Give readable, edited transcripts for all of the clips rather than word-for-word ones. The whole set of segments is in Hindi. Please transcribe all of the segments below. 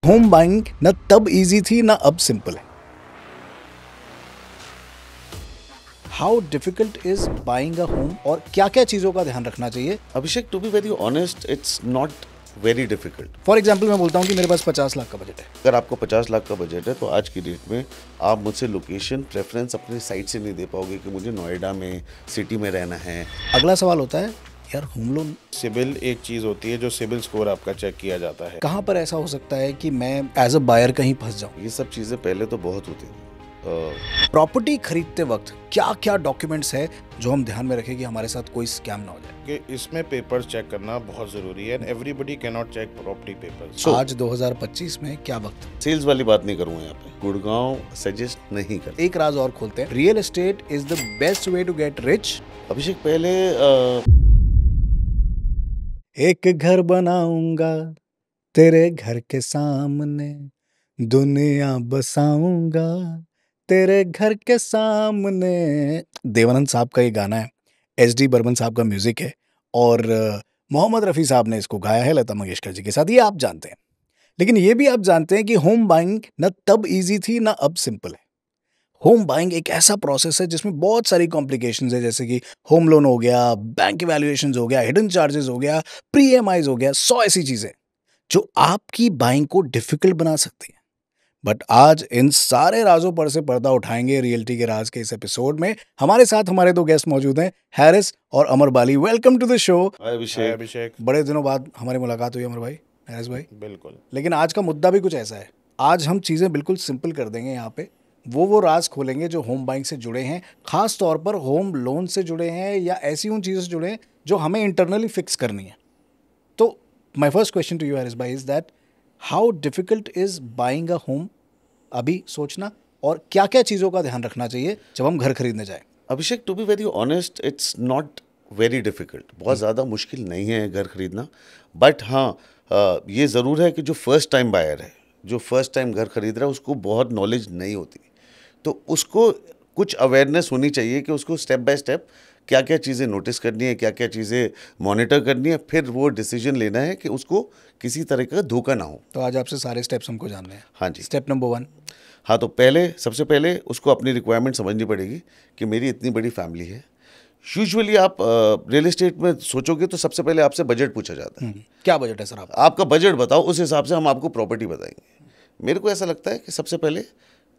होम बाइंग न तब इजी थी ना अब सिंपल है। How difficult is buying a home और क्या क्या चीजों का ध्यान रखना चाहिए? Abhishek, to be very honest, it's not very difficult. For example मैं बोलता हूँ कि मेरे पास 50 लाख का बजट है। अगर आपको 50 लाख का बजट है तो आज की डेट में आप मुझसे लोकेशन प्रेफरेंस अपनी साइट से नहीं दे पाओगे कि मुझे नोएडा में सिटी में रहना है। अगला सवाल होता है यार होम लोन सिबिल एक चीज होती है जो सिबिल स्कोर आपका चेक किया जाता है। कहाँ पर ऐसा हो सकता है कि मैं एज अ बायर कहीं फंस जाऊँ? ये सब चीज़ें पहले तो बहुत होती थी। प्रॉपर्टी खरीदते वक्त क्या क्या डॉक्यूमेंट्स है जो हम ध्यान में रखें कि हमारे साथ कोई स्कैम ना हो जाए? कि इसमें पेपर्स चेक करना बहुत जरूरी है। Everybody can not check property papers. आज 2025 में क्या वक्त है? सेल्स वाली बात नहीं करूँगा यहाँ पे। गुड़गांव सजेस्ट नहीं करता। एक राज और खोलते हैं, real estate is the best way to get rich. Abhishek, पहले एक घर बनाऊंगा तेरे घर के सामने, दुनिया बसाऊंगा तेरे घर के सामने। देवानंद साहब का ये गाना है, SD बर्मन साहब का म्यूजिक है और मोहम्मद रफ़ी साहब ने इसको गाया है लता मंगेशकर जी के साथ। ये आप जानते हैं, लेकिन ये भी आप जानते हैं कि होम बाइंग न तब इजी थी ना अब सिंपल है। होम बाइंग एक ऐसा प्रोसेस है जिसमें बहुत सारी कॉम्प्लिकेशंस है, जैसे कि होम लोन हो गया, बैंक इवैल्यूएशंस हो गया, हिडन चार्जेस हो गया, प्री EMIs हो गया, 100 ऐसी चीजें जो आपकी बाइंग को डिफिकल्ट बना सकती हैं। बट आज इन सारे राजों पर से पर्दा उठाएंगे रियल्टी के राज के इस एपिसोड में। हमारे साथ हमारे दो गेस्ट मौजूद हैं, हैरिस और Amar Bali. Welcome to the show. Hi Abhishek. Abhishek, बड़े दिनों बाद हमारी मुलाकात हुई अमर भाई, हैरिस भाई। बिल्कुल। लेकिन आज का मुद्दा भी कुछ ऐसा है। आज हम चीज़ें बिल्कुल सिंपल कर देंगे। यहाँ पे वो राज खोलेंगे जो होम बाइंग से जुड़े हैं, खास तौर पर होम लोन से जुड़े हैं या ऐसी उन चीज़ों से जुड़े हैं जो हमें इंटरनली फिक्स करनी है। तो my first question to you Harris भाई is that how difficult is buying a home अभी सोचना, और क्या क्या चीज़ों का ध्यान रखना चाहिए जब हम घर खरीदने जाएं? Abhishek, to be very honest, it's not very difficult. बहुत ज़्यादा मुश्किल नहीं है घर खरीदना। बट हाँ, ये ज़रूर है कि जो फर्स्ट टाइम बायर है, जो फर्स्ट टाइम घर खरीद रहा है, उसको बहुत नॉलेज नहीं होती। तो उसको कुछ अवेयरनेस होनी चाहिए कि उसको स्टेप बाय स्टेप क्या क्या चीज़ें नोटिस करनी है, क्या क्या चीज़ें मॉनिटर करनी है, फिर वो डिसीजन लेना है कि उसको किसी तरह का धोखा ना हो। तो आज आपसे सारे स्टेप्स हमको जानने हैं। हाँ जी। Step number 1। हाँ, तो सबसे पहले उसको अपनी रिक्वायरमेंट समझनी पड़ेगी कि मेरी इतनी बड़ी फैमिली है। यूजुअली आप रियल एस्टेट में सोचोगे तो सबसे पहले आपसे बजट पूछा जाता है। क्या बजट है सर आप? आपका बजट बताओ, उस हिसाब से हम आपको प्रॉपर्टी बताएंगे। मेरे को ऐसा लगता है कि सबसे पहले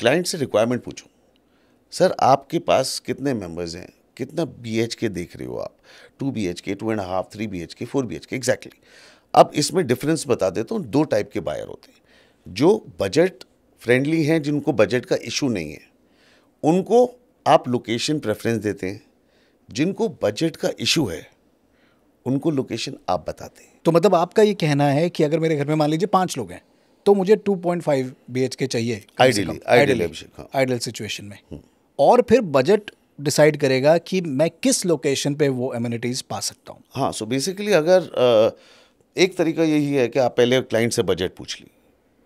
क्लाइंट से रिक्वायरमेंट पूछो। सर, आपके पास कितने मेंबर्स हैं, कितना BHK देख रहे हो आप, 2 BHK, 2.5, 3 BHK, 4 BHK एग्जैक्टली। अब इसमें डिफरेंस बता देता हूँ। 2 टाइप के बायर होते हैं। जो बजट फ्रेंडली हैं, जिनको बजट का इशू नहीं है, उनको आप लोकेशन प्रेफरेंस देते हैं। जिनको बजट का इशू है, उनको लोकेशन आप बताते हैं। तो मतलब आपका ये कहना है कि अगर मेरे घर में मान लीजिए 5 लोग हैं तो मुझे 2.5 BHK चाहिए आइडियली अभिषेक। हाँ, आइडियल सिचुएशन में। और फिर बजट डिसाइड करेगा कि मैं किस लोकेशन पे वो एमिनिटीज पा सकता हूँ। हाँ। सो बेसिकली अगर एक तरीका यही है कि आप पहले क्लाइंट से बजट पूछ ली।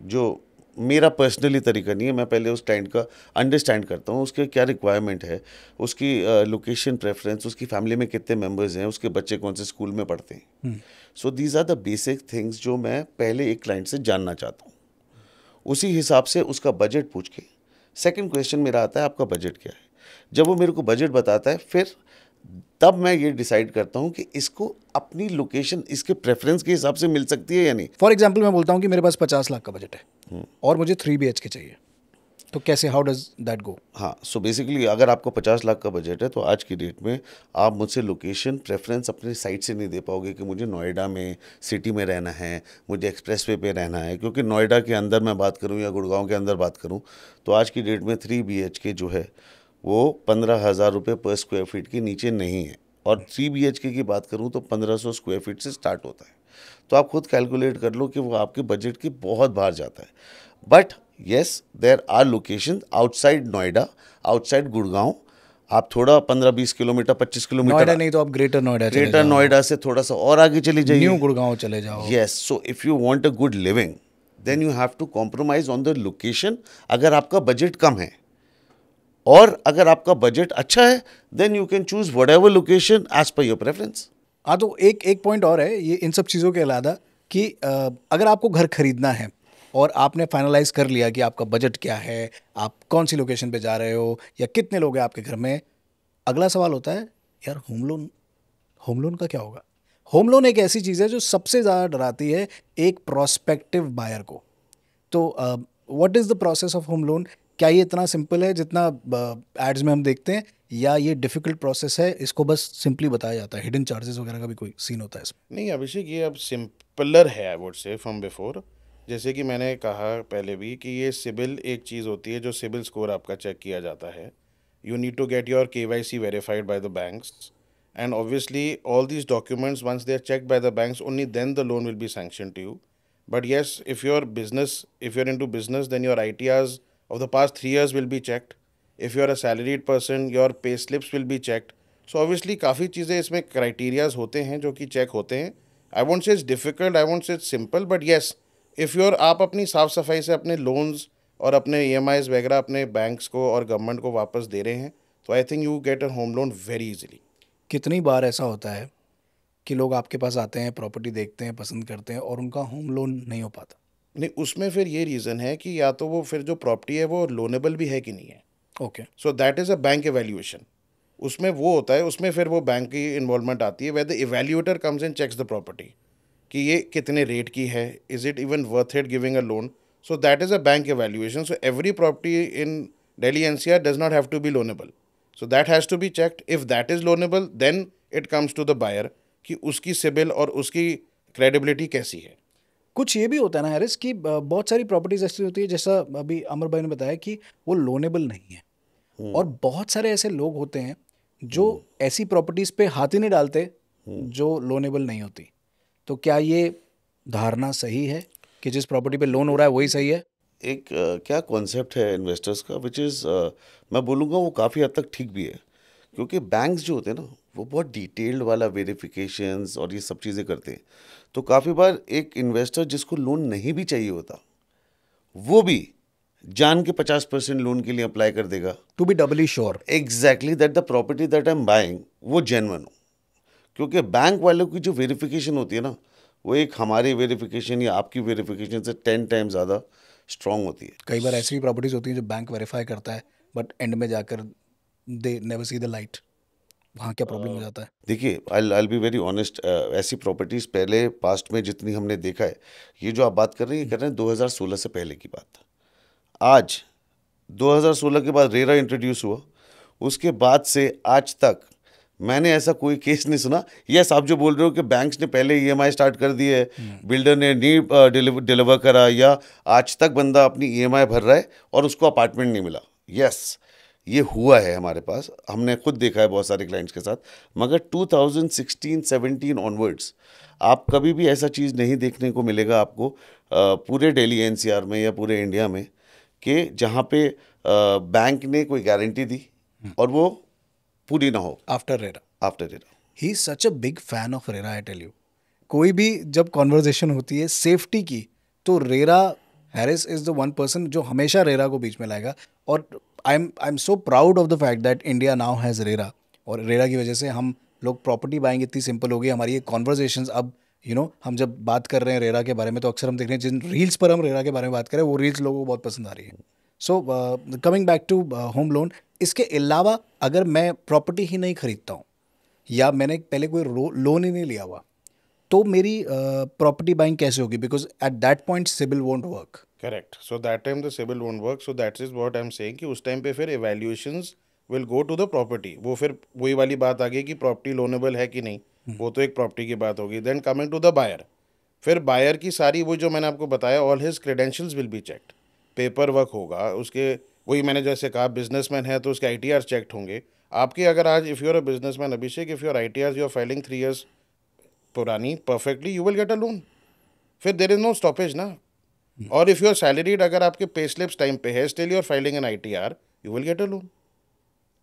जो मेरा पर्सनली तरीका नहीं है, मैं पहले उस क्लाइंट का अंडरस्टैंड करता हूँ, उसके क्या रिक्वायरमेंट है, उसकी लोकेशन प्रेफरेंस, उसकी फैमिली में कितने मेंबर्स हैं, उसके बच्चे कौन से स्कूल में पढ़ते हैं। So these are the basic things जो मैं पहले एक क्लाइंट से जानना चाहता हूँ। उसी हिसाब से उसका बजट पूछ के सेकंड क्वेश्चन मेरा आता है, आपका बजट क्या है। जब वो मेरे को बजट बताता है, फिर तब मैं ये डिसाइड करता हूँ कि इसको अपनी लोकेशन इसके प्रेफरेंस के हिसाब से मिल सकती है या नहीं। फॉर एग्जाम्पल मैं बोलता हूँ कि मेरे पास 50 लाख का बजट है और मुझे 3 BHK चाहिए, तो कैसे, हाउ डज दैट गो? हाँ, सो बेसिकली अगर आपको 50 लाख का बजट है तो आज की डेट में आप मुझसे लोकेशन प्रेफरेंस अपनी साइट से नहीं दे पाओगे कि मुझे नोएडा में सिटी में रहना है, मुझे एक्सप्रेसवे पे रहना है। क्योंकि नोएडा के अंदर मैं बात करूँ या गुड़गांव के अंदर बात करूँ तो आज की डेट में 3 BHK जो है वो 15,000 रुपये पर स्क्वायर फीट के नीचे नहीं है। और 3 BHK की बात करूँ तो 1500 स्क्वायर फीट से स्टार्ट होता है। तो आप खुद कैलकुलेट कर लो कि वो आपके बजट के बहुत बाहर जाता है। But yes, there are location outside Noida, outside Gurgaon. आप थोड़ा 15-20 किलोमीटर, 25 किलोमीटर, नोएडा नहीं तो आप ग्रेटर नोएडा से थोड़ा सा और आगे चली जाइए, न्यू गुड़गांव चले जाओ। Yes. So if you want a good living then you have to compromise on the location, अगर आपका बजट कम है। और अगर आपका बजट अच्छा है then you can choose whatever location as per your preference. हाँ, तो एक पॉइंट और है ये इन सब चीज़ों के अलावा कि अगर आपको घर खरीदना है और आपने फाइनलाइज कर लिया कि आपका बजट क्या है, आप कौन सी लोकेशन पे जा रहे हो, या कितने लोग हैं आपके घर में, अगला सवाल होता है यार होम लोन का क्या होगा? होम लोन एक ऐसी चीज़ है जो सबसे ज़्यादा डराती है एक प्रोस्पेक्टिव बायर को। तो what is the process of home loan? क्या ये इतना सिंपल है जितना एड्स में हम देखते हैं, या ये डिफिकल्ट प्रोसेस है, इसको बस सिंपली बताया जाता है, हिडन चार्जेस वगैरह का भी कोई सीन होता है इसमें? नहीं अभिषेक, ये अब सिंपलर है I would say from before. जैसे कि मैंने कहा पहले भी कि ये सिबिल एक चीज़ होती है जो सिबिल स्कोर आपका चेक किया जाता है। You need to get your KYC verified by the banks, and obviously all these documents once they are checked by the banks only then the loan will be sanction to you. But yes, if you're into business, then your ITRs of the past 3 years will be checked. If you're a salaried person, your pay slips will be checked. So obviously काफ़ी चीज़ें इसमें क्राइटेरियाज होते हैं जो कि चेक होते हैं. I won't say it's difficult, I won't say it's simple, but yes, if you're आप अपनी साफ सफाई से अपने लोन्स और अपने EMIs वगैरह अपने बैंक्स को और गवर्नमेंट को वापस दे रहे हैं, तो I think you get a home loan very easily. कितनी बार ऐसा होता है कि लोग आपके पास आते हैं, प्रॉपर्टी देखते हैं, पसंद करते हैं, और उनका होम लोन नहीं हो पाता? नहीं, उसमें फिर ये रीज़न है कि या तो वो फिर जो प्रॉपर्टी है वो लोनेबल भी है कि नहीं है. Okay. So that is a bank evaluation. उसमें वो होता है, उसमें फिर वो बैंक की इन्वॉल्वमेंट आती है, where the evaluator comes and checks the property कि ये कितने रेट की है, is it even worth it giving a loan. So that is a bank evaluation. So every property in Delhi NCR does not have to be loanable. So that has to be checked. If that is loanable then it comes to the buyer कि उसकी सिबिल और उसकी क्रेडिबिलिटी कैसी है. कुछ ये भी होता है ना हैरिस कि बहुत सारी प्रॉपर्टीज ऐसी होती है, जैसा अभी अमर भाई ने बताया कि वो लोनेबल नहीं है, और बहुत सारे ऐसे लोग होते हैं जो ऐसी प्रॉपर्टीज पे हाथ ही नहीं डालते जो लोनेबल नहीं होती. तो क्या ये धारणा सही है कि जिस प्रॉपर्टी पे लोन हो रहा है वही सही है? एक क्या कॉन्सेप्ट है इन्वेस्टर्स का विच इज़ मैं बोलूँगा वो काफ़ी हद तक ठीक भी है, क्योंकि बैंक्स जो होते हैं ना वो बहुत डिटेल्ड वाला वेरिफिकेशंस और ये सब चीज़ें करते हैं. तो काफ़ी बार एक इन्वेस्टर जिसको लोन नहीं भी चाहिए होता वो भी जान के 50% लोन के लिए अप्लाई कर देगा, to be doubly sure. Exactly that the property that I am buying वो जेन्युइन हो. क्योंकि बैंक वालों की जो वेरिफिकेशन होती है ना वो एक हमारी वेरिफिकेशन या आपकी वेरिफिकेशन से 10 टाइम ज़्यादा स्ट्रांग होती है. कई बार ऐसी भी प्रॉपर्टीज होती हैं जो बैंक वेरीफाई करता है, बट एंड में जाकर they never see the light. वहाँ क्या प्रॉब्लम हो जाता है? देखिए, आई बी वेरी ऑनेस्ट, ऐसी प्रॉपर्टीज़ पहले पास्ट में जितनी हमने देखा है, ये जो आप बात कर रहे हैं ये कर रहे हैं 2016 से पहले की बात. आज 2016 के बाद रेरा इंट्रोड्यूस हुआ, उसके बाद से आज तक मैंने ऐसा कोई केस नहीं सुना. यस, आप जो बोल रहे हो कि बैंक्स ने पहले EMI स्टार्ट कर दी है, बिल्डर ने नहीं डिलीवर करा, या आज तक बंदा अपनी EMI भर रहा है और उसको अपार्टमेंट नहीं मिला. यस, ये हुआ है हमारे पास, हमने खुद देखा है बहुत सारे क्लाइंट्स के साथ. मगर 2016-17 ऑनवर्ड्स आप कभी भी ऐसा चीज़ नहीं देखने को मिलेगा आपको पूरे दिल्ली NCR में या पूरे इंडिया में कि जहाँ पे बैंक ने कोई गारंटी दी और वो पूरी ना हो after RERA. RERA. He is such a big fan of RERA, I tell you. कोई भी जब कॉन्वर्जेशन होती है सेफ्टी की, तो RERA, Harris is the one person जो हमेशा रेरा को बीच में लाएगा. और I am so proud of the fact that India now has RERA. और रेरा की वजह से हम लोग प्रॉपर्टी बाइंग इतनी सिंपल हो गई. हमारी ये कॉन्वर्जेशंस अब हम जब बात कर रहे हैं रेरा के बारे में, तो अक्सर हम देख रहे हैं जिन रील्स पर हम रेरा के बारे में बात करें वो रील्स लोगों को बहुत पसंद आ रही है. So coming back to home loan, इसके अलावा अगर मैं प्रॉपर्टी ही नहीं खरीदता हूँ, या मैंने पहले कोई लोन ही नहीं लिया हुआ, तो मेरी प्रॉपर्टी बाइंग कैसे होगी? Because at that point CIBIL won't work. Correct. So that time the CIBIL won't work. So that is what I am saying कि उस टाइम पे फिर evaluations will go to the property. वो फिर वही वाली बात आ गई कि प्रॉपर्टी लोनेबल है कि नहीं, वो तो एक प्रॉपर्टी की बात होगी. Then coming to the buyer, फिर बायर की सारी वो जो मैंने आपको बताया all his credentials will be checked. Paper work होगा उसके, वही मैंने जैसे कहा बिजनेसमैन है तो उसके ITR चेक्ड होंगे. आपके अगर आज if you are a businessman Abhishek, if your ITRs you are filing 3 years पुरानी perfectly, you will get a loan. फिर देर इज नो स्टॉपेज ना. और इफ़ यू आर सैलरीड, अगर आपके पे स्लिप्स टाइम पे है, still you are filing an ITR, you will get a loan.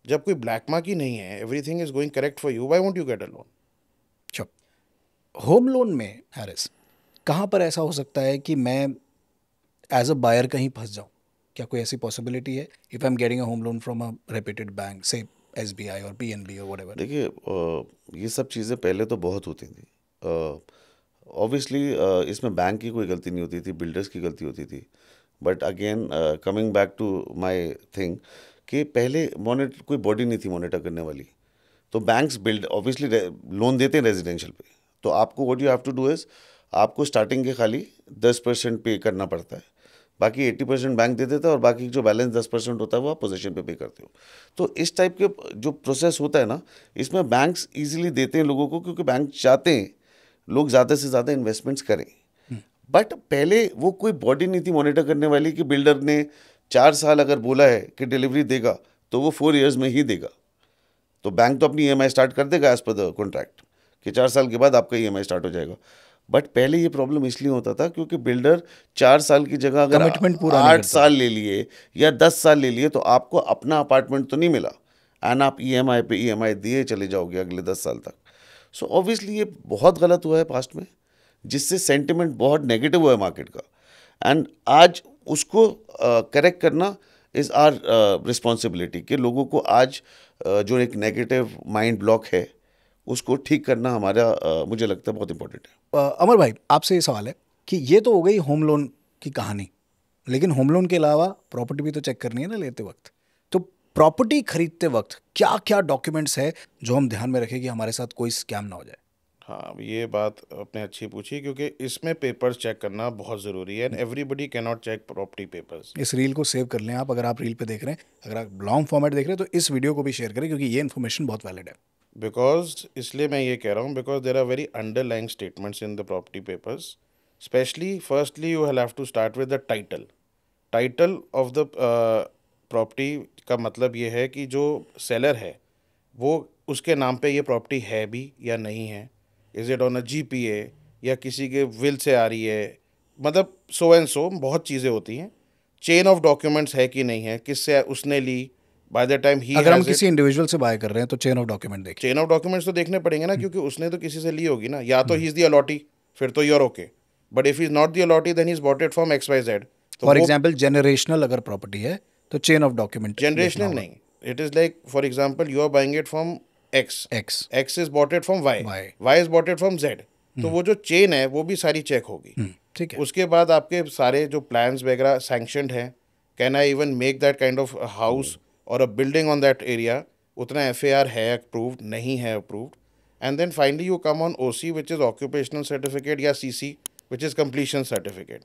जब कोई ब्लैक मार्क ही नहीं है, everything is going correct for you, why won't you get a loan? Home loan में हैरिस कहाँ पर ऐसा हो सकता है कि मैं एज अ बायर कहीं फंस जाऊँ? क्या कोई ऐसी पॉसिबिलिटी है if I am getting a home loan from a reputed bank, से SBI और PNB और व्हाटएवर? देखिए, ये सब चीज़ें पहले तो बहुत होती थी. ऑब्वियसली इसमें बैंक की कोई गलती नहीं होती थी, बिल्डर्स की गलती होती थी. But again coming back to my thing कि पहले मॉनिटर कोई बॉडी नहीं थी मॉनिटर करने वाली. तो बैंक्स बिल्ड ऑब्वियसली लोन देते हैं रेजिडेंशियल पे. तो आपको what you have to do is आपको स्टार्टिंग के खाली 10% पे करना पड़ता है. बाकी 80% बैंक दे देता है और बाकी जो बैलेंस 10% होता है वो आप पोजीशन पे करते हो. तो इस टाइप के जो प्रोसेस होता है ना, इसमें बैंक्स इजीली देते हैं लोगों को, क्योंकि बैंक चाहते हैं लोग ज़्यादा से ज़्यादा इन्वेस्टमेंट्स करें. बट पहले वो कोई बॉडी नहीं थी मॉनिटर करने वाली कि बिल्डर ने 4 साल अगर बोला है कि डिलीवरी देगा तो वो 4 ईयर्स में ही देगा. तो बैंक तो अपनी ईएमआई स्टार्ट कर देगा एज पर द कॉन्ट्रैक्ट कि 4 साल के बाद आपका ईएमआई स्टार्ट हो जाएगा. बट पहले ये प्रॉब्लम इसलिए होता था क्योंकि बिल्डर 4 साल की जगह अगर Commitment पूरा नहीं 8 साल ले लिए या 10 साल ले लिए तो आपको अपना अपार्टमेंट तो नहीं मिला, एंड आप ईएमआई पे ईएमआई दिए चले जाओगे अगले 10 साल तक. सो ऑब्वियसली ये बहुत गलत हुआ है पास्ट में, जिससे सेंटिमेंट बहुत नेगेटिव हुआ है मार्केट का. एंड आज उसको करेक्ट करना इज़ आर रिस्पॉन्सिबिलिटी कि लोगों को आज जो एक नेगेटिव माइंड ब्लॉक है उसको ठीक करना हमारा मुझे लगता है बहुत इंपॉर्टेंट है. अमर भाई, आपसे ये सवाल है कि ये तो हो गई होम लोन की कहानी, लेकिन होम लोन के अलावा प्रॉपर्टी भी तो चेक करनी है ना लेते वक्त. तो प्रॉपर्टी खरीदते वक्त क्या क्या डॉक्यूमेंट्स है जो हम ध्यान में रखें कि हमारे साथ कोई स्कैम ना हो जाए? हाँ, ये बात आपने अच्छी पूछी क्योंकि इसमें पेपर्स चेक करना बहुत ज़रूरी है. And everybody can not check property papers. इस रील को सेव कर लें आप, अगर आप रील पे देख रहे हैं, अगर आप लॉन्ग फॉर्मेट देख रहे हैं तो इस वीडियो को भी शेयर करें क्योंकि ये इन्फॉर्मेशन बहुत वैलिड है. बिकॉज इसलिए मैं ये कह रहा हूँ because there are very underlying statements in the property papers. Specially firstly you have to start with the title of the property. का मतलब ये है कि जो सेलर है वो उसके नाम पे ये प्रॉपर्टी है भी या नहीं है. Is it on a GPA या किसी के विल से आ रही है, मतलब सो एंड सो बहुत चीज़ें होती हैं. चेन ऑफ डॉक्यूमेंट्स है कि नहीं है, किससे उसने ली, बाय द टाइम ही अगर हम किसी इंडिविजुअल से बाय कर रहे हैं तो चेन ऑफ डॉक्यूमेंट देखिए. चेन ऑफ डॉक्यूमेंट्स तो देखने पड़ेंगे ना, क्योंकि उसने तो किसी से ली होगी ना. या तो ही इज़ द अलॉटी, फिर तो you're okay. But if is not the allottee then he is bought it from XYZ. For example generational अगर प्रॉपर्टी है तो चेन ऑफ डॉक्यूमेंट. जनरेशनल नहीं, it is like for example you are buying it from X is bought it from Y is bought it from Z. तो वो जो चेन है वो भी सारी चेक होगी. ठीक है. उसके बाद आपके सारे जो प्लान्स वगैरह सैंक्शनड हैं, can I even make that kind of house और a building on that area, उतना FAR है अप्रूव्ड, नहीं है approved. And then finally you come on OC which is occupational certificate या CC which is completion certificate.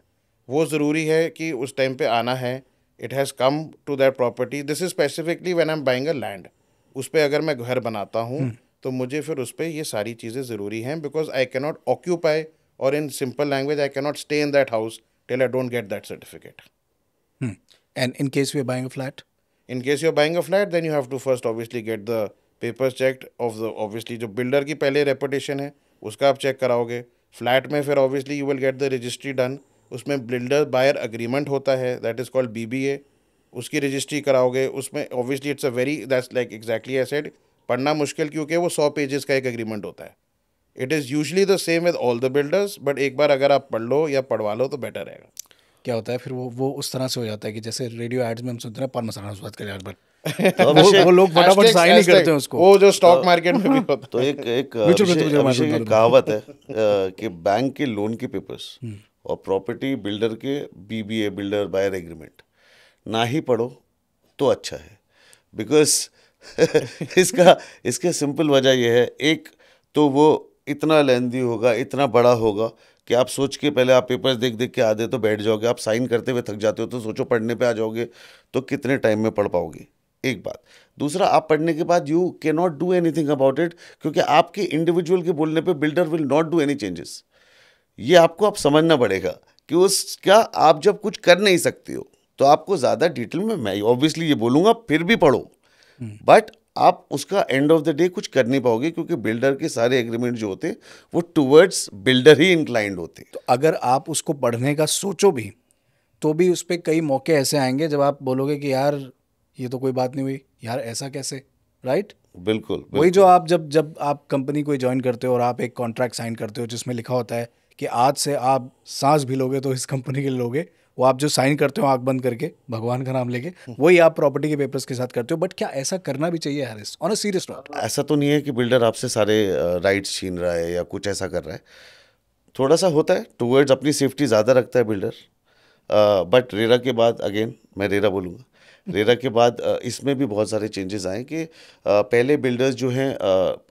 वो ज़रूरी है कि उस टाइम पे आना है. It has come to that property. This is specifically when I am buying a land. उस पर अगर मैं घर बनाता हूँ तो मुझे फिर उस पर ये सारी चीज़ें ज़रूरी हैं. Because I can not occupy, और in simple language I can not stay in that house till I don't get that certificate. And in case we are buying a flat, In case you're buying a flat, then you have to first obviously get the papers checked of the obviously जो builder की पहले reputation है उसका आप चेक कराओगे. फ्लैट में फिर obviously you will get the registry done. उसमें builder buyer agreement होता है, that is called BBA. उसकी रजिस्ट्री कराओगे. उसमें obviously it's a very, that's like exactly I said, पढ़ना मुश्किल क्योंकि वो 100 पेजेस का एक एग्रीमेंट होता है. It is usually the same with all the builders, but एक बार अगर आप पढ़ लो या पढ़वा लो तो बेटर रहेगा. क्या होता है फिर वो उस तरह से हो जाता है कि जैसे रेडियो एड्स में हम सुनते हैं पान मसाला बात करें आज बार वो लोग फटाफट साइन नहीं करते हैं उसको. वो जो स्टॉक मार्केट में भी होता है. तो एक अभिषेक एक कहावत है कि बैंक के लोन के पेपर्स और प्रॉपर्टी बिल्डर के BBA बिल्डर बायर एग्रीमेंट ना ही पढ़ो तो अच्छा है. बिकॉज इसका सिंपल वजह यह है, एक तो वो इतना लेंदी होगा, इतना बड़ा होगा कि आप सोच के पहले आप पेपर्स देख देख के आधे तो बैठ जाओगे. आप साइन करते हुए थक जाते हो तो सोचो पढ़ने पे आ जाओगे तो कितने टाइम में पढ़ पाओगे. एक बात. दूसरा, आप पढ़ने के बाद you can not do anything about it, क्योंकि आपके इंडिविजुअल के बोलने पे builder will not do any changes. ये आपको आप समझना पड़ेगा कि उसका आप जब कुछ कर नहीं सकते हो तो आपको ज़्यादा डिटेल में मैं ऑब्वियसली ये बोलूँगा फिर भी पढ़ो, बट आप उसका एंड ऑफ द डे कुछ कर नहीं पाओगे क्योंकि बिल्डर के सारे एग्रीमेंट जो होते वो टुवर्ड्स बिल्डर ही इंक्लाइंड होते. तो अगर आप उसको पढ़ने का सोचो भी तो भी उस पर कई मौके ऐसे आएंगे जब आप बोलोगे कि यार ये तो कोई बात नहीं हुई यार, ऐसा कैसे, राइट? बिल्कुल. वही जो आप जब आप कंपनी को ज्वाइन करते हो और आप एक कॉन्ट्रैक्ट साइन करते हो जिसमें लिखा होता है कि आज से आप सांस भी लोगे तो इस कंपनी के लिए लोगे, वो आप जो साइन करते हो आंख बंद करके भगवान का नाम लेके, वही आप प्रॉपर्टी के पेपर्स के साथ करते हो. बट क्या ऐसा करना भी चाहिए Harris, on a serious note? ऐसा तो नहीं है कि बिल्डर आपसे सारे राइट्स छीन रहा है या कुछ ऐसा कर रहा है. थोड़ा सा होता है टूवर्ड्स अपनी सेफ्टी ज़्यादा रखता है बिल्डर, बट रेरा के बाद अगेन मैं रेरा बोलूँगा, रेरा के बाद इसमें भी बहुत सारे चेंजेस आए कि पहले बिल्डर्स जो हैं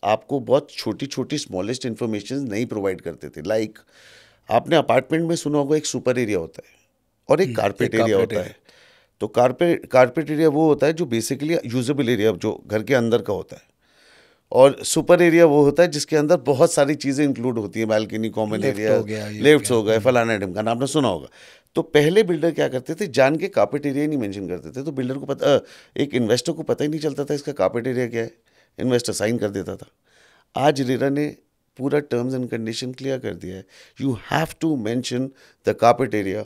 आपको बहुत छोटी छोटी स्मॉलेस्ट इन्फॉर्मेशन नहीं प्रोवाइड करते थे। लाइक आपने अपार्टमेंट में सुना होगा एक सुपर एरिया होता है और एक कारपेट एरिया carpet होता है। तो कारपेट एरिया वो होता है जो बेसिकली यूजेबल एरिया जो घर के अंदर का होता है, और सुपर एरिया वो होता है जिसके अंदर बहुत सारी चीज़ें इंक्लूड होती हैं, बालकनी, कॉमन Lift एरिया, हो गया, ये हो लिफ्ट्स गया। हो गए, फलाना ढिमकाना, आपने सुना होगा। तो पहले बिल्डर क्या करते थे, जान के कारपेट एरिया ही नहीं मेंशन करते थे, तो बिल्डर को पता, एक इन्वेस्टर को पता ही नहीं चलता था इसका कारपेट एरिया क्या है, इन्वेस्टर साइन कर देता था। आज रेरा ने पूरा टर्म्स एंड कंडीशन क्लियर कर दिया है, you have to mention the carpet area.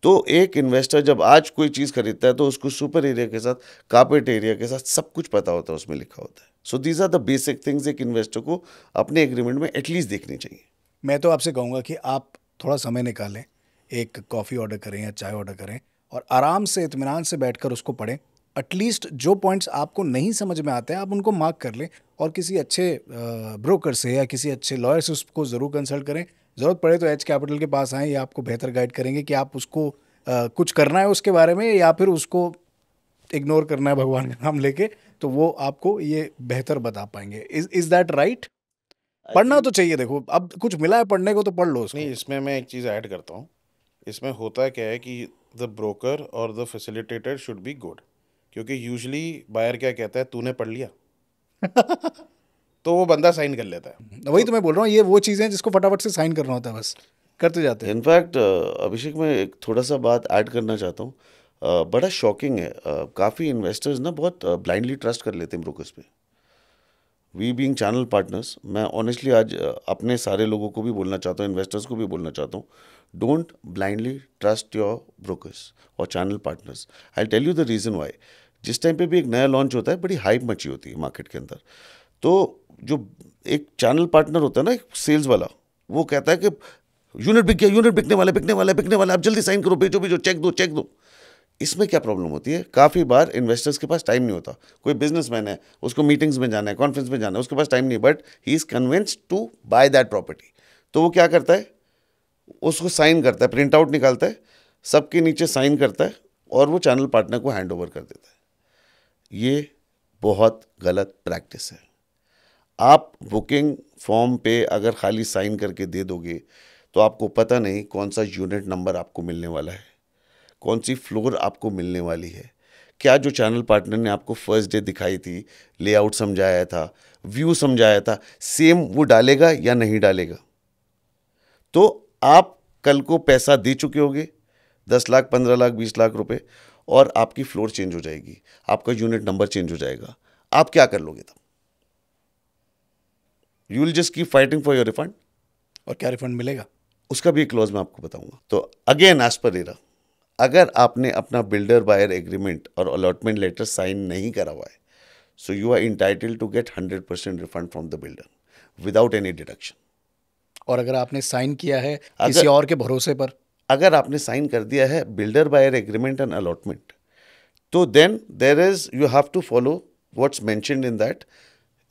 तो एक इन्वेस्टर जब आज कोई चीज़ खरीदता है तो उसको सुपर एरिया के साथ, कारपेट एरिया के साथ सब कुछ पता होता है, उसमें लिखा होता है। So these are the basic things एक इन्वेस्टर को अपने एग्रीमेंट में एटलीस्ट देखनी चाहिए। मैं तो आपसे कहूँगा कि आप थोड़ा समय निकालें, एक कॉफ़ी ऑर्डर करें या चाय ऑर्डर करें और आराम से इत्मीनान से बैठकर उसको पढ़ें। एटलीस्ट जो पॉइंट्स आपको नहीं समझ में आते हैं आप उनको मार्क कर लें और किसी अच्छे ब्रोकर से या किसी अच्छे लॉयर से उसको ज़रूर कंसल्ट करें। ज़रूरत पड़े तो एच कैपिटल के पास आएँ, या आपको बेहतर गाइड करेंगे कि आप उसको कुछ करना है उसके बारे में या फिर उसको इग्नोर करना है भगवान का नाम लेके, तो वो आपको ये बेहतर बता पाएंगे। Is that right? पढ़ना तो चाहिए, देखो अब कुछ मिला है पढ़ने को तो पढ़ लो उसको। नहीं, इसमें मैं एक चीज़ ऐड करता हूँ। इसमें होता क्या है कि द ब्रोकर और the facilitator should be good, क्योंकि यूजली बायर क्या कहता है, तूने पढ़ लिया तो वो बंदा साइन कर लेता है। वही तो मैं बोल रहा हूँ, ये वो चीज़ें हैं जिसको फटाफट से साइन करना होता है, बस करते जाते हैं। इनफैक्ट अभिषेक, मैं एक थोड़ा सा बात ऐड करना चाहता हूँ। बड़ा शॉकिंग है, काफ़ी इन्वेस्टर्स ना बहुत ब्लाइंडली ट्रस्ट कर लेते हैं ब्रोकर्स पे। वी बीइंग चैनल पार्टनर्स, मैं ऑनेस्टली आज अपने सारे लोगों को भी बोलना चाहता हूँ, इन्वेस्टर्स को भी बोलना चाहता हूँ, don't blindly trust your brokers और channel partners. I tell you the reason why. जिस टाइम पे भी एक नया लॉन्च होता है, बड़ी हाइप मची होती है मार्केट के अंदर। तो जो एक चैनल पार्टनर होता है ना, एक सेल्स वाला, वो कहता है कि यूनिट बिक गया, यूनिट बिकने वाला, बिकने वाला, बिकने वाला, आप जल्दी साइन करो, भेजो भेजो, चेक दो, चेक दो। इसमें क्या प्रॉब्लम होती है, काफ़ी बार इन्वेस्टर्स के पास टाइम नहीं होता। कोई बिजनेसमैन है, उसको मीटिंग्स में जाना है, कॉन्फ्रेंस में जाना है, उसके पास टाइम नहीं, but he is convinced to buy that property. तो वो क्या करता है, उसको साइन करता है, प्रिंट आउट निकालता है, सबके नीचे साइन करता है और वो चैनल पार्टनर को हैंड ओवर कर देता है। ये बहुत गलत प्रैक्टिस है। आप बुकिंग फॉर्म पे अगर खाली साइन करके दे दोगे तो आपको पता नहीं कौन सा यूनिट नंबर आपको मिलने वाला है, कौन सी फ्लोर आपको मिलने वाली है, क्या जो चैनल पार्टनर ने आपको फर्स्ट डे दिखाई थी, लेआउट समझाया था, व्यू समझाया था, सेम वो डालेगा या नहीं डालेगा। तो आप कल को पैसा दे चुके होगे, 10 लाख, 15 लाख, 20 लाख रुपए, और आपकी फ्लोर चेंज हो जाएगी, आपका यूनिट नंबर चेंज हो जाएगा, आप क्या कर लोगे तब? You will just keep fighting for your refund. और क्या रिफंड मिलेगा? उसका भी एक क्लॉज मैं आपको बताऊंगा। तो अगेन एज पर रेरा, अगर आपने अपना बिल्डर बायर एग्रीमेंट और अलॉटमेंट लेटर साइन नहीं करा हुआ है, so you are entitled to get 100% refund from the builder without any deduction. और अगर आपने साइन किया है किसी और के भरोसे पर, अगर आपने साइन कर दिया है builder buyer agreement and allotment, तो then there is, you have to follow what's mentioned in that.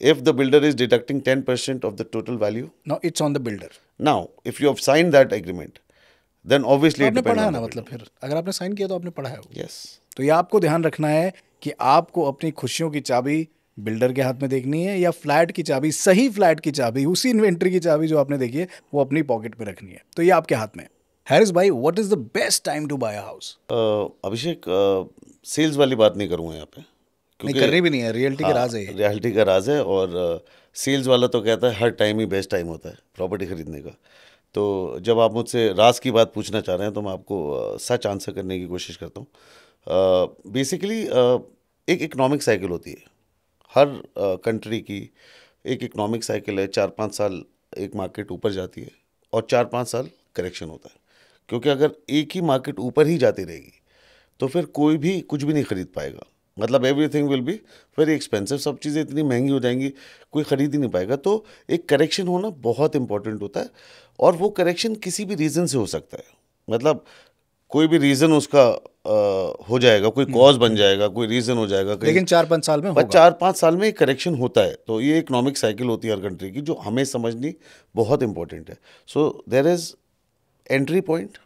If the builder is deducting 10% of the total value, no it's on the builder. now if you have signed that agreement, then obviously it आपने depends पढ़ा है on ना, the मतलब builder. फिर अगर आपने साइन किया तो आपने पढ़ा है वो। Yes. तो ये आपको ध्यान रखना है कि आपको अपनी खुशियों की चाबी बिल्डर के हाथ में देखनी है या फ्लैट की चाबी, सही फ्लैट की चाबी, उसी इन्वेंट्री की चाबी जो आपने देखी है वो अपनी पॉकेट में रखनी है। तो ये आपके हाथ में है। हैरिस भाई, what is the best time to buy a house? Abhishek, sales वाली बात नहीं करूँगा यहाँ पे, नहीं करनी भी नहीं है, रियलिटी का राज है ये। रियलिटी का राज है। और सेल्स वाला तो कहता है हर टाइम ही बेस्ट टाइम होता है प्रॉपर्टी खरीदने का। तो जब आप मुझसे राज की बात पूछना चाह रहे हैं तो मैं आपको सच आंसर करने की कोशिश करता हूँ। बेसिकली एक इकोनॉमिक साइकिल होती है हर कंट्री की। एक इकोनॉमिक साइकिल है, 4-5 साल एक मार्केट ऊपर जाती है और 4-5 साल करेक्शन होता है। क्योंकि अगर एक ही मार्केट ऊपर ही जाती रहेगी तो फिर कोई भी कुछ भी नहीं खरीद पाएगा। मतलब everything will be very expensive, सब चीज़ें इतनी महंगी हो जाएंगी, कोई ख़रीद ही नहीं पाएगा। तो एक करेक्शन होना बहुत इंपॉर्टेंट होता है, और वो करेक्शन किसी भी रीज़न से हो सकता है। मतलब कोई भी रीज़न उसका हो जाएगा, कोई कॉज बन जाएगा, कोई रीज़न हो जाएगा कहीं, लेकिन 4-5 साल में पर होगा। 4-5 साल में एक करेक्शन होता है। तो ये इकोनॉमिक साइकिल होती है हर कंट्री की, जो हमें समझनी बहुत इंपॉर्टेंट है। So there is entry point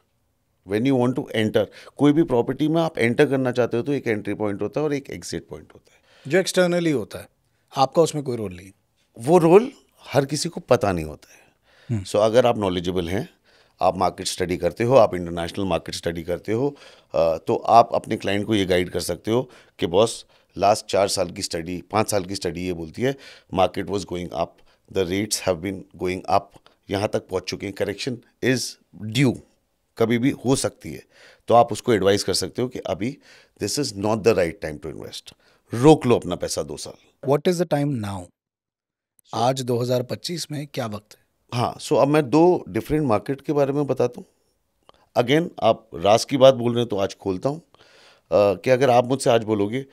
when you want to enter. कोई भी प्रॉपर्टी में आप एंटर करना चाहते हो तो एक एंट्री पॉइंट होता है और एक एग्जिट पॉइंट होता है। जो एक्सटर्नली होता है, आपका उसमें कोई रोल नहीं। वो रोल हर किसी को पता नहीं होता है। सो अगर आप नॉलेजेबल हैं, आप मार्केट स्टडी करते हो, आप इंटरनेशनल मार्केट स्टडी करते हो, तो आप अपने क्लाइंट को ये गाइड कर सकते हो कि बॉस, लास्ट 4 साल की स्टडी, 5 साल की स्टडी ये बोलती है market was going up, the rates have been going up, यहाँ तक पहुँच चुके हैं, करेक्शन इज़ ड्यू, कभी भी हो सकती है। तो आप उसको एडवाइस कर सकते हो कि अभी this is not the right time to invest, रोक लो अपना पैसा 2 साल। What is the time now? आज 2025 में क्या वक्त है? हाँ, सो अब मैं 2 डिफरेंट मार्केट के बारे में बताता हूँ। अगेन, आप राज की बात बोल रहे हैं तो आज खोलता हूँ कि अगर आप मुझसे आज बोलोगे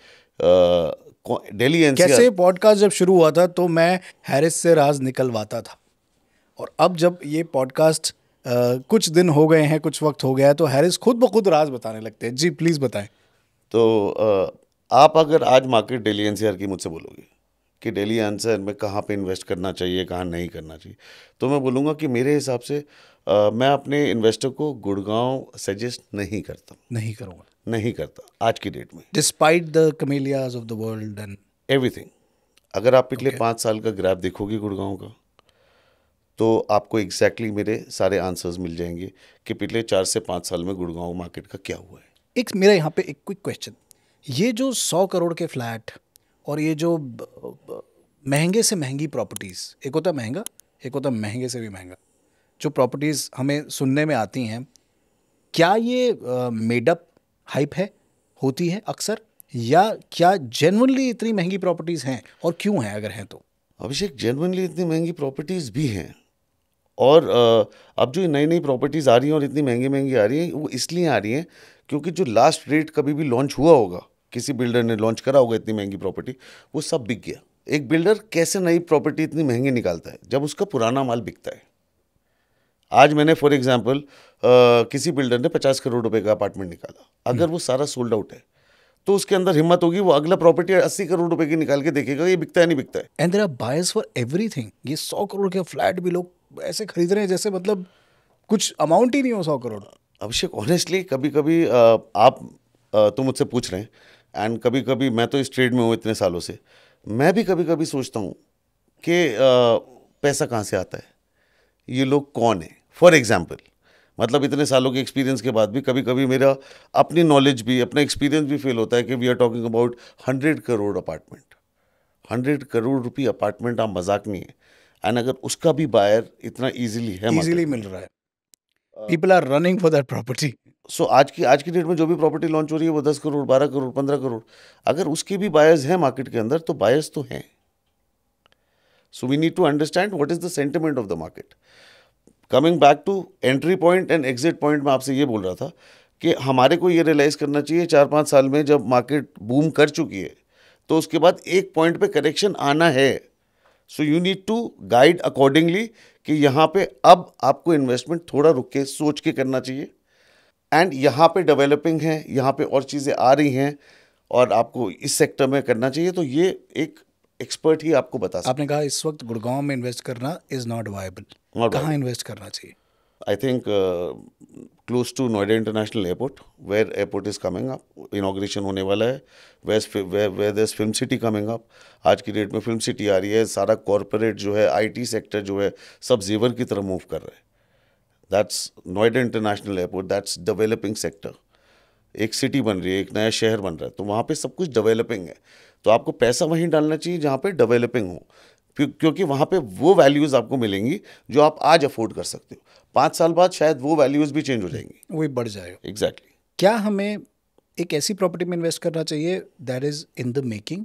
दिल्ली कैसे एनसीआर, पॉडकास्ट जब शुरू हुआ था तो मैं हैरिस से राज निकलवाता था, और अब जब ये पॉडकास्ट कुछ दिन हो गए हैं, कुछ वक्त हो गया है, तो हैरिस खुद ब खुद राज बताने लगते हैं। जी प्लीज बताएं। तो आप अगर आज मार्केट दिल्ली एनसीआर की मुझसे बोलोगे कि दिल्ली एनसीआर में कहाँ पे इन्वेस्ट करना चाहिए, कहाँ नहीं करना चाहिए, तो मैं बोलूँगा कि मेरे हिसाब से मैं अपने इन्वेस्टर को गुड़गांव सजेस्ट नहीं करता, नहीं करूँगा, नहीं करता आज की डेट में, despite the कमेलियाज of the world and everything. अगर आप पिछले Okay. 5 साल का ग्राफ देखोगे गुड़गांव का, तो आपको एग्जैक्टली मेरे सारे आंसर्स मिल जाएंगे कि पिछले 4 से 5 साल में गुड़गांव मार्केट का क्या हुआ है। एक मेरा यहाँ पे एक क्विक क्वेश्चन, ये जो 100 करोड़ के फ्लैट और ये जो महंगे से महंगी प्रॉपर्टीज, एक होता है महंगा, एक होता है महंगे से भी महंगा, जो प्रॉपर्टीज हमें सुनने में आती हैं, क्या ये मेडअप हाइप है, होती है अक्सर, या क्या जेन्युइनली इतनी महंगी प्रॉपर्टीज हैं, और क्यों हैं अगर हैं तो? अभिषेक, जेन्युइनली इतनी महंगी प्रॉपर्टीज़ भी हैं, और अब जो नई नई प्रॉपर्टीज़ आ रही हैं और इतनी महंगी महंगी आ रही हैं, वो इसलिए आ रही हैं क्योंकि जो लास्ट रेट कभी भी लॉन्च हुआ होगा, किसी बिल्डर ने लॉन्च करा होगा इतनी महंगी प्रॉपर्टी, वो सब बिक गया। एक बिल्डर कैसे नई प्रॉपर्टी इतनी महंगी निकालता है? जब उसका पुराना माल बिकता है। आज मैंने फॉर एग्जांपल किसी बिल्डर ने 50 करोड़ रुपए का अपार्टमेंट निकाला, अगर वो सारा सोल्ड आउट है तो उसके अंदर हिम्मत होगी, वो अगला प्रॉपर्टी 80 करोड़ रुपए की निकाल के देखेगा ये बिकता है नहीं बिकता है। And there are buyers for everything. ये 100 करोड़ के फ्लैट भी लोग ऐसे खरीद रहे हैं जैसे मतलब कुछ अमाउंट ही नहीं हो 100 करोड़। अभिषेक, ऑनेस्टली कभी कभी आप तो मुझसे पूछ रहे हैं, एंड कभी कभी मैं तो इस ट्रेड में हूँ इतने सालों से, मैं भी कभी कभी सोचता हूँ कि पैसा कहाँ से आता है, ये लोग कौन है। फॉर एग्जाम्पल, मतलब इतने सालों के एक्सपीरियंस के बाद भी कभी कभी मेरा अपनी नॉलेज भी, अपना एक्सपीरियंस भी फेल होता है कि we are talking about 100 crore apartment, 100 crore रुपये अपार्टमेंट, आप मजाक नहीं है। एंड अगर उसका भी बायर इतना इजीली है, इजीली मिल रहा है, people are running for that property. So आज की डेट में जो भी प्रॉपर्टी लॉन्च हो रही है वो 10 करोड़, 12 करोड़, 15 करोड़, अगर उसके भी बायर्स हैं मार्केट के अंदर, तो बायर्स तो हैं। So we need to understand what is the sentiment of the market. Coming back to entry point and exit point, मैं आपसे ये बोल रहा था कि हमारे को ये रियलाइज़ करना चाहिए 4-5 साल में जब मार्केट बूम कर चुकी है, तो उसके बाद एक पॉइंट पे करेक्शन आना है। So you need to guide accordingly कि यहाँ पे अब आपको इन्वेस्टमेंट थोड़ा रुक के सोच के करना चाहिए, एंड यहाँ पे डेवलपिंग है, यहाँ पे और चीज़ें आ रही हैं और आपको इस सेक्टर में करना चाहिए। तो ये एक एक्सपर्ट ही आपको बता सकता आपने कहा इस वक्त गुड़गांव में इन्वेस्ट करना इज नॉट वायबल, Not कहाँ viable. इन्वेस्ट करना चाहिए? I think close to Noida International Airport, where airport is coming up, inauguration होने वाला है, where there's film city coming up। आज की डेट में फिल्म सिटी आ रही है, सारा कॉरपोरेट जो है, आईटी सेक्टर जो है, सब जेवर की तरफ मूव कर रहा है। That's Noida international airport, that's developing sector. एक सिटी बन रही है, एक नया शहर बन रहा है, तो वहाँ पे सब कुछ डेवलपिंग है। तो आपको पैसा वहीं डालना चाहिए जहाँ पे डेवलपिंग हो, क्योंकि वहाँ पे वो वैल्यूज़ आपको मिलेंगी जो आप आज अफोर्ड कर सकते हो। 5 साल बाद शायद वो वैल्यूज़ भी चेंज हो जाएंगी। वही बढ़ जाएगा। एग्जैक्टली। क्या हमें एक ऐसी प्रॉपर्टी में इन्वेस्ट करना चाहिए that is in the making,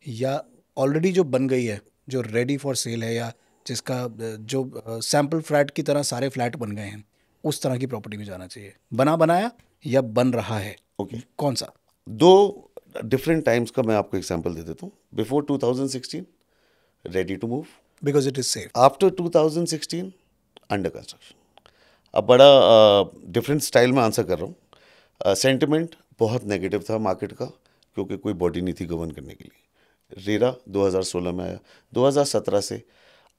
या ऑलरेडी जो बन गई है, जो रेडी फॉर सेल है, या जिसका जो सैम्पल फ्लैट की तरह सारे फ्लैट बन गए हैं, उस तरह की प्रॉपर्टी में जाना चाहिए? बना बनाया या बन रहा है? ओके, कौन सा? 2 डिफरेंट टाइम्स का मैं आपको एग्जांपल दे देता हूँ। Before 2016 ready to move, because it is safe. After 2016 under construction. अब बड़ा डिफरेंट स्टाइल में आंसर कर रहा हूँ। सेंटिमेंट बहुत नेगेटिव था मार्केट का, क्योंकि कोई बॉडी नहीं थी गवर्न करने के लिए। रेरा 2016 में आया। 2017 से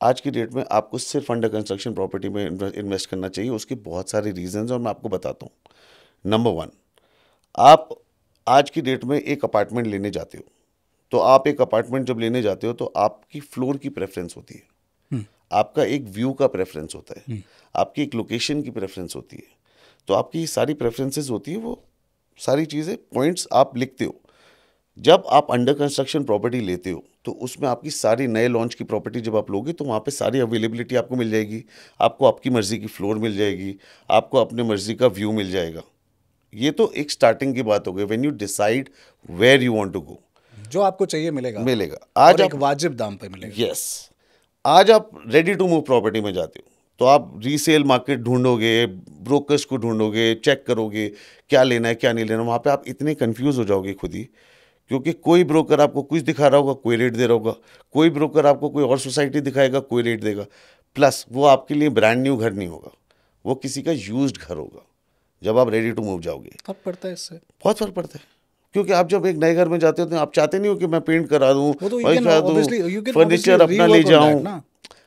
आज की डेट में आपको सिर्फ अंडर कंस्ट्रक्शन प्रॉपर्टी में इन्वेस्ट करना चाहिए। उसके बहुत सारे रीजंस हैं और मैं आपको बताता हूँ। नंबर 1, आप आज की डेट में एक अपार्टमेंट लेने जाते हो, तो आप एक अपार्टमेंट जब लेने जाते हो तो आपकी फ्लोर की प्रेफरेंस होती है, आपका एक व्यू का प्रेफरेंस होता है, आपकी एक लोकेशन की प्रेफरेंस होती है। तो आपकी ये सारी प्रेफरेंसेस होती है, वो सारी चीज़ें पॉइंट्स आप लिखते हो। जब आप अंडर कंस्ट्रक्शन प्रॉपर्टी लेते हो तो उसमें आपकी सारी नए लॉन्च की प्रॉपर्टी जब आप लोगे तो वहाँ पे सारी अवेलेबिलिटी आपको मिल जाएगी, आपको आपकी मर्ज़ी की फ्लोर मिल जाएगी, आपको अपने मर्ज़ी का व्यू मिल जाएगा। ये तो एक स्टार्टिंग की बात हो गई, when you decide where you want to go, जो आपको चाहिए मिलेगा, मिलेगा। और आज एक आप, वाजिब दाम पे मिलेगा। यस, आज आप रेडी टू मूव प्रॉपर्टी में जाते हो तो आप रीसेल मार्केट ढूंढोगे, ब्रोकर्स को ढूंढोगे, चेक करोगे क्या लेना है क्या नहीं लेना। वहाँ पे आप इतने कंफ्यूज हो जाओगे खुद ही, क्योंकि कोई ब्रोकर आपको कुछ दिखा रहा होगा, कोई रेट दे रहा होगा, कोई ब्रोकर आपको कोई और सोसाइटी दिखाएगा, कोई रेट देगा। प्लस वो आपके लिए ब्रांड न्यू घर नहीं होगा, वो किसी का यूज्ड घर होगा। जब आप रेडी टू मूव जाओगे फर्क पड़ता है इससे। बहुत फर्क पड़ता है, क्योंकि आप जब एक नए घर में जाते हो तो आप चाहते नहीं हो कि मैं पेंट करा दूं, वो तो you वही can करा obviously- दूं, you can फर्नीचर obviously अपना ले rework on that जाऊं। ना।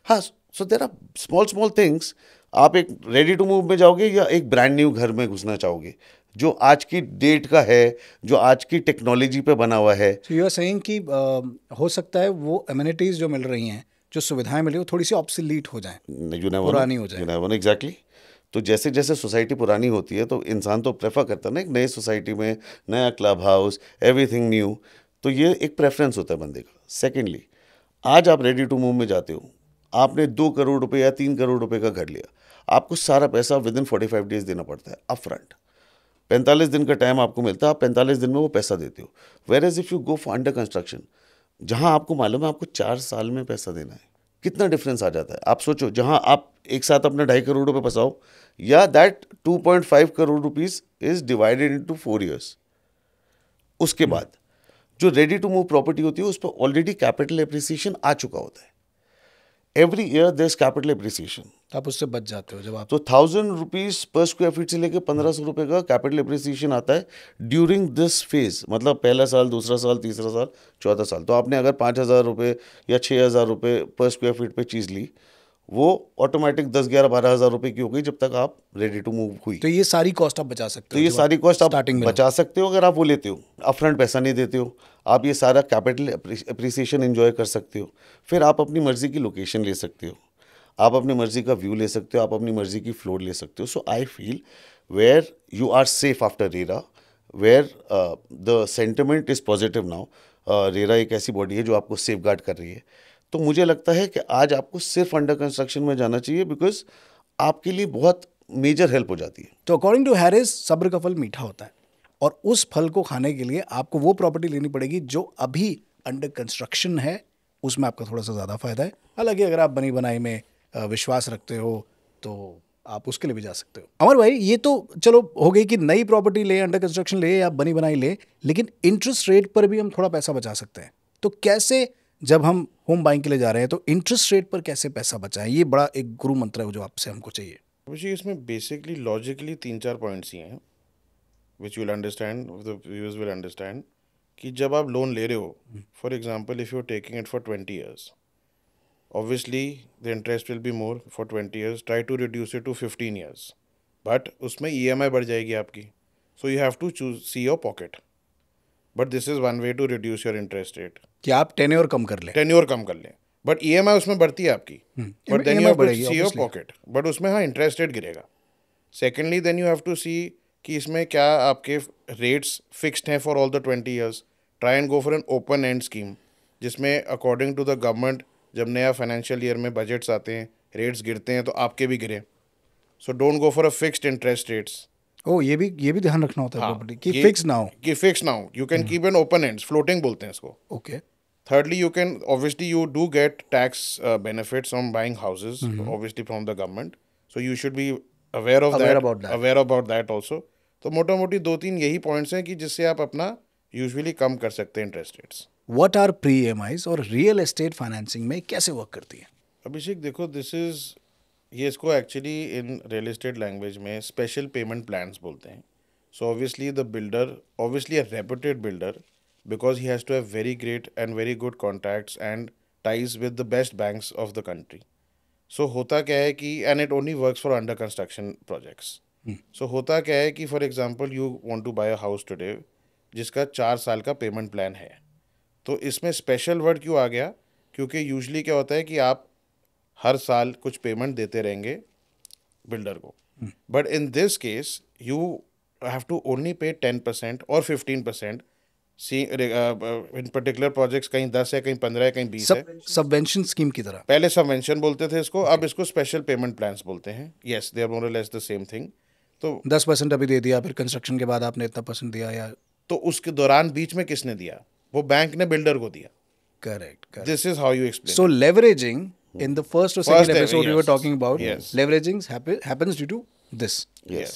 हाँ, so there are small small things. आप एक रेडी टू मूव में जाओगे या एक ब्रांड न्यू घर में घुसना चाहोगे जो आज की डेट का है, जो आज की टेक्नोलॉजी पे बना हुआ है। So you are saying कि हो सकता है वो एमिनिटीज जो मिल रही हैं, जो सुविधाएं मिली, वो थोड़ी सी ऑब्सोलीट हो जाएं, पुरानी हो जाए। एग्जैक्टली। तो जैसे जैसे सोसाइटी पुरानी होती है तो इंसान तो प्रेफर करता है ना एक नई सोसाइटी में, नया क्लब हाउस, एवरीथिंग न्यू। तो ये एक प्रेफरेंस होता है बंदे का। सेकेंडली, आज आप रेडी टू मूव में जाते हो, आपने 2 करोड़ रुपए या 3 करोड़ रुपए का घर लिया, आपको सारा पैसा विद इन 45 डेज देना पड़ता है अप फ्रंट। 45 दिन का टाइम आपको मिलता है, आप 45 दिन में वो पैसा देते हो। Whereas if you go for under construction, जहां आपको मालूम है आपको 4 साल में पैसा देना है, कितना डिफरेंस आ जाता है। आप सोचो, जहां आप एक साथ अपने 2.5 करोड़ रुपए फंसाओ, या that 2.5 crore rupees is divided into 4 years. उसके बाद जो रेडी टू मूव प्रॉपर्टी होती है उस पर ऑलरेडी कैपिटल एप्रिसिएशन आ चुका होता है। Every year there is capital appreciation, आप उससे बच जाते हो जब आप। तो 1000 रुपीज पर स्क्वायर फीट से लेकर 1500 रुपए का कैपिटल एप्रिसिएशन आता है ड्यूरिंग दिस फेज। मतलब पहला साल, दूसरा साल, तीसरा साल, चौथा साल। तो आपने अगर 5000 रुपये या 6000 रुपये पर स्क्वायर फीट पे चीज़ ली, वो ऑटोमेटिक 10, 11, 12,000 रुपये की हो गई जब तक आप रेडी टू मूव हुई। तो ये सारी कॉस्ट आप बचा सकते तो हो। ये जब सारी कॉस्ट आप स्टार्टिंग में बचा सकते हो अगर आप वो लेते हो, अपफ्रंट पैसा नहीं देते हो। आप ये सारा कैपिटल एप्रिसिएशन एंजॉय कर सकते हो। फिर आप अपनी मर्जी की लोकेशन ले सकते हो, आप अपनी मर्जी का व्यू ले सकते हो, आप अपनी मर्जी की फ्लोर ले सकते हो। So I feel where you are safe after RERA, where the sentiment is positive now. RERA एक ऐसी बॉडी है जो आपको सेफ गार्ड कर रही है। तो मुझे लगता है कि आज आपको सिर्फ अंडर कंस्ट्रक्शन में जाना चाहिए, बिकॉज आपके लिए बहुत मेजर हेल्प हो जाती है। तो अकॉर्डिंग टू हैरिस, सब्र का फल मीठा होता है, और उस फल को खाने के लिए आपको वो प्रॉपर्टी लेनी पड़ेगी जो अभी अंडर कंस्ट्रक्शन है, उसमें आपका थोड़ा सा ज़्यादा फायदा है। हालांकि अगर आप बनी बनाई में विश्वास रखते हो तो आप उसके लिए भी जा सकते हो। अमर भाई, ये तो चलो हो गई कि नई प्रॉपर्टी ले, अंडर कंस्ट्रक्शन ले या बनी बनाई ले, लेकिन इंटरेस्ट रेट पर भी हम थोड़ा पैसा बचा सकते हैं। तो कैसे, जब हम होम बाइंग के लिए जा रहे हैं तो इंटरेस्ट रेट पर कैसे पैसा बचाएं? ये बड़ा एक गुरु मंत्र है जो आपसे हमको चाहिए। अभिषेक, इसमें बेसिकली लॉजिकली 3-4 पॉइंट्स ही हैं which will understand, the viewers will understand, कि जब आप लोन ले रहे हो, for example if you are taking it for 20 years, obviously the interest will be more for 20 years. Try to reduce it to 15 years, but उसमें EMI बढ़ जाएगी आपकी, so you have to see your pocket, but this is one way to reduce your interest rate. कि आप टेन्योर कम कर लें, टेन्योर कम कर लें, बट EMI उसमें बढ़ती है आपकी, but then you have to बढ़ेगी, see your obviously. pocket, but उसमें हाँ इंटरेस्ट रेट गिरेगा। Secondly, then you have to see कि इसमें क्या आपके रेट्स फिक्स्ड हैं for all the 20 years. Try and go for an open end scheme, जिसमें अकॉर्डिंग टू द गवर्नमेंट जब नया फाइनेंशियल ईयर में बजट्स आते हैं, रेट्स गिरते हैं तो आपके भी गिरे। So don't go for a fixed interest rates. ओ ये भी ध्यान रखना होता है प्रॉपर्टी कि ये- फिक्स ना हो। कि फिक्स ना हो। You can keep an open ends, floating बोलते हैं इसको। Okay. Thirdly, you can obviously you do get tax benefits on buying houses, obviously from the government. So you should be aware of Aware that, about that. aware about that also. तो मोटा मोटी 2-3 यही पॉइंट्स हैं कि जिससे आप अपना यूजुअली कम कर सकते हैं interest rates. What are pre EMIs और रियल एस्टेट फाइनेंसिंग में कैसे वर्क करती है? अभिषेक देखो, दिस इज, ये इसको actually in real estate language में स्पेशल पेमेंट प्लान्स बोलते हैं। So obviously the builder, obviously a reputed builder, because he has to have very great and very good contacts and ties with the best banks of the country. So होता क्या है कि and it only works for under construction projects. So होता क्या है कि for example you want to buy a house today जिसका 4 साल का पेमेंट प्लान है, तो इसमें स्पेशल वर्ड क्यों आ गया? क्योंकि यूजली क्या होता है कि आप हर साल कुछ पेमेंट देते रहेंगे बिल्डर को, but in this case you have to only pay 10% और 15%. सी इन पर्टिकुलर प्रोजेक्ट्स कहीं 10 है, कहीं 15 है, कहीं 20 है. सबवेंशन स्कीम की तरह। पहले सबवेंशन बोलते थे इसको, अब इसको स्पेशल पेमेंट प्लान्स बोलते हैं. यस, दे आर मोर और लेस द सेम थिंग. तो 10% अभी दे दिया, फिर कंस्ट्रक्शन के बाद आपने इतना परसेंट दिया, या तो उसके दौरान बीच में किसने दिया? वो बैंक ने बिल्डर को दिया. Correct. This is how you explain. So leveraging in the first or second First, episode we were yes. talking about, Yes. leveraging happens due to this. Yes.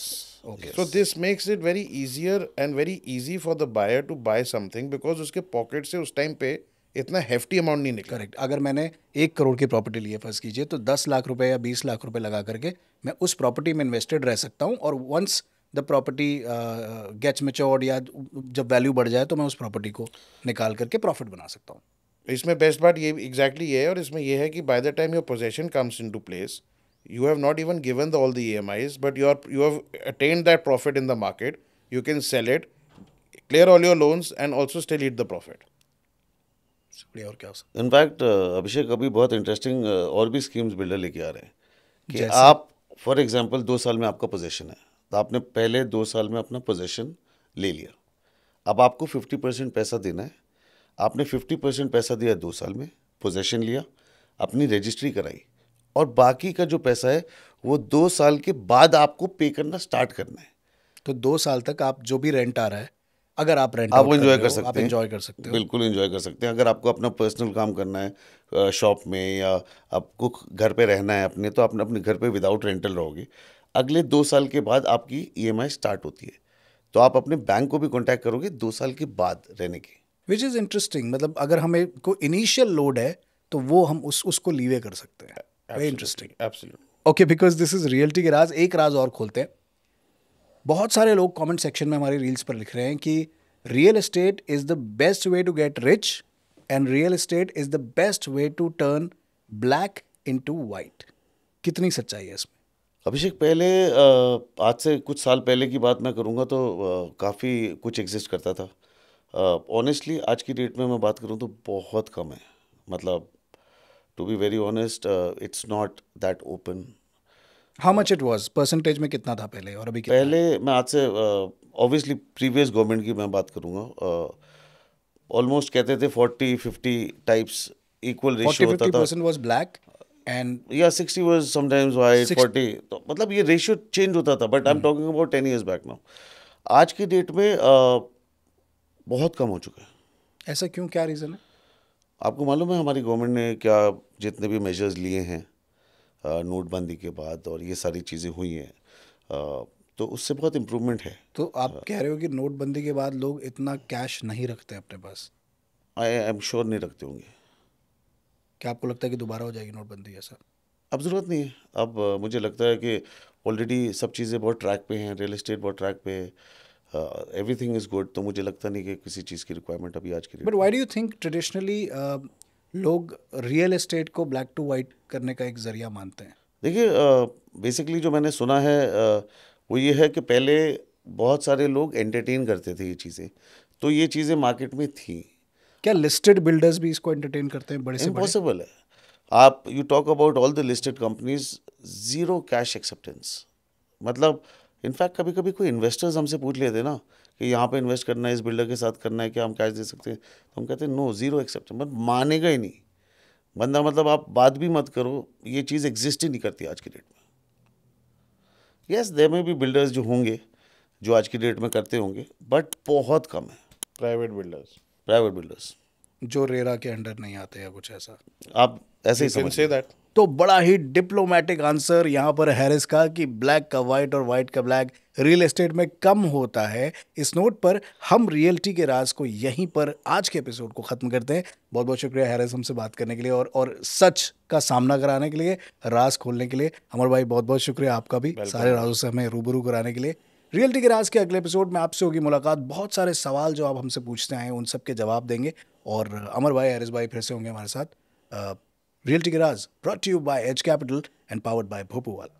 Okay. So this makes it very easier and very easy for the buyer to buy something because उसके पॉकेट से उस टाइम पे इतना hefty अमाउंट नहीं निकला. करेक्ट। अगर मैंने 1 करोड़ की प्रॉपर्टी ली है फर्ज कीजिए, तो 10 लाख रुपए या 20 लाख रुपए लगा करके मैं उस प्रॉपर्टी में इन्वेस्टेड रह सकता हूँ, और once the property gets matured या जब वैल्यू बढ़ जाए तो मैं उस प्रॉपर्टी को निकाल करके प्रॉफिट बना सकता हूँ। इसमें बेस्ट बात ये एग्जैक्टली ये है, और इसमें ये है कि by the time your possession comes into place, you have not even given all the EMIs, but you have attained that profit in the market. You can sell it, clear all your loans, and also still eat the profit. और क्या हो सकता इनफैक्ट अभिषेक, अभी बहुत इंटरेस्टिंग और भी स्कीम्स बिल्डर लेके आ रहे हैं कि जैसे? आप फॉर एग्जांपल 2 साल में आपका पोजीशन है, तो आपने पहले 2 साल में अपना पोजीशन ले लिया, अब आपको 50% पैसा देना है। आपने 50% पैसा दिया 2 साल में, पोजीशन लिया, अपनी रजिस्ट्री कराई, और बाकी का जो पैसा है वो 2 साल के बाद आपको पे करना स्टार्ट करना है। तो 2 साल तक आप जो भी रेंट आ रहा है, अगर आप रेंट आप एंजॉय कर सकते हैं, आप एंजॉय कर सकते हो, बिल्कुल एंजॉय कर सकते हैं। अगर आपको अपना पर्सनल काम करना है शॉप में, या आपको घर पे रहना है अपने, तो आप अपने घर पे विदाउट रेंटल रहोगे। अगले 2 साल के बाद आपकी EMI स्टार्ट होती है, तो आप अपने बैंक को भी कॉन्टैक्ट करोगे 2 साल के बाद रहने की। Which is interesting. मतलब अगर हमें को इनिशियल लोड है तो वो हम उसको लीवे कर सकते हैं। Very interesting. Absolutely. Okay, because this is reality के राज। एक राज और खोलते हैं। बहुत सारे लोग कमेंट सेक्शन में हमारी रील्स पर लिख रहे हैं कि real estate is the best way to get rich and real estate is the best way to turn black into white. कितनी सच्चाई है इसमें? अभिषेक, पहले आज से कुछ साल पहले की बात मैं करूँगा तो काफ़ी कुछ एग्जिस्ट करता था। ऑनेस्टली आज की डेट में मैं बात करूँ तो बहुत कम है। मतलब to be very honest, it's not that open. How much it was? Percentage में कितना था पहले और अभी कितना? पहले मैं आज से ऑब्वियसली प्रीवियस गवर्नमेंट की मैं बात करूँगा, ऑलमोस्ट कहते थे 40-50 टाइप्स इक्वल रेशियो होता था। 40-50% वाज ब्लैक एंड या 60 वाज समटाइम्स वाइट, 60 40, तो मतलब ये रेशियो चेंज होता था, but I am talking about 10 years back now. आज की डेट में बहुत कम हो चुका है। ऐसा क्यों? क्या रीज़न है? आपको मालूम है हमारी गवर्नमेंट ने क्या जितने भी मेजर्स लिए हैं नोटबंदी के बाद, और ये सारी चीज़ें हुई हैं, तो उससे बहुत इम्प्रूवमेंट है। तो आप कह रहे हो कि नोटबंदी के बाद लोग इतना कैश नहीं रखते अपने पास? आई एम श्योर नहीं रखते होंगे। क्या आपको लगता है कि दोबारा हो जाएगी नोटबंदी ऐसा? अब ज़रूरत नहीं है। अब मुझे लगता है कि ऑलरेडी सब चीज़ें बहुत ट्रैक पे हैं, रियल एस्टेट बहुत ट्रैक पे है, एवरीथिंग इज़ गुड। तो मुझे लगता नहीं कि किसी चीज़ की रिक्वायरमेंट अभी आज की but why do you think traditionally लोग रियल एस्टेट को ब्लैक टू वाइट करने का एक जरिया मानते हैं? देखिए, बेसिकली जो मैंने सुना है वो ये है कि पहले बहुत सारे लोग एंटरटेन करते थे ये चीज़ें, तो ये चीज़ें मार्केट में थी। क्या लिस्टेड बिल्डर्स भी इसको एंटरटेन करते हैं? बड़े से बड़े? इम्पॉसिबल है। आप you talk about all the listed companies, zero cash acceptance. मतलब इनफैक्ट कभी कभी कोई इन्वेस्टर्स हमसे पूछ लेते ना कि यहाँ पे इन्वेस्ट करना है, इस बिल्डर के साथ करना है, क्या हम कैश दे सकते हैं, तो हम कहते हैं नो, ज़ीरो एक्सेप्टेंस। मतलब मानेगा ही नहीं बंदा। मतलब आप बात भी मत करो, ये चीज़ एग्जिस्ट ही नहीं करती आज की डेट में। यस, देयर में भी बिल्डर्स जो होंगे जो आज की डेट में करते होंगे, बट बहुत कम है। प्राइवेट बिल्डर्स जो रेरा के अंडर नहीं आते या कुछ ऐसा? आप ऐसे ही you can समझ say that. तो बड़ा ही डिप्लोमेटिक आंसर यहाँ पर हैरिस का कि ब्लैक का वाइट और वाइट का ब्लैक रियल एस्टेट में कम होता है। इस नोट पर हम रियल्टी के राज को यहीं पर आज के एपिसोड को ख़त्म करते हैं। बहुत बहुत शुक्रिया हैरिस हमसे बात करने के लिए और सच का सामना कराने के लिए, राज खोलने के लिए। अमर भाई बहुत बहुत शुक्रिया आपका भी, सारे राजों से हमें रूबरू कराने के लिए। रियलिटी के राज के अगले एपिसोड में आपसे होगी मुलाकात। बहुत सारे सवाल जो आप हमसे पूछते आए हैं उन सब के जवाब देंगे, और अमर भाई, हरीश भाई फिर से होंगे हमारे साथ। रियलिटी के राज brought to you by Edge capital and powered by भोपू वाला।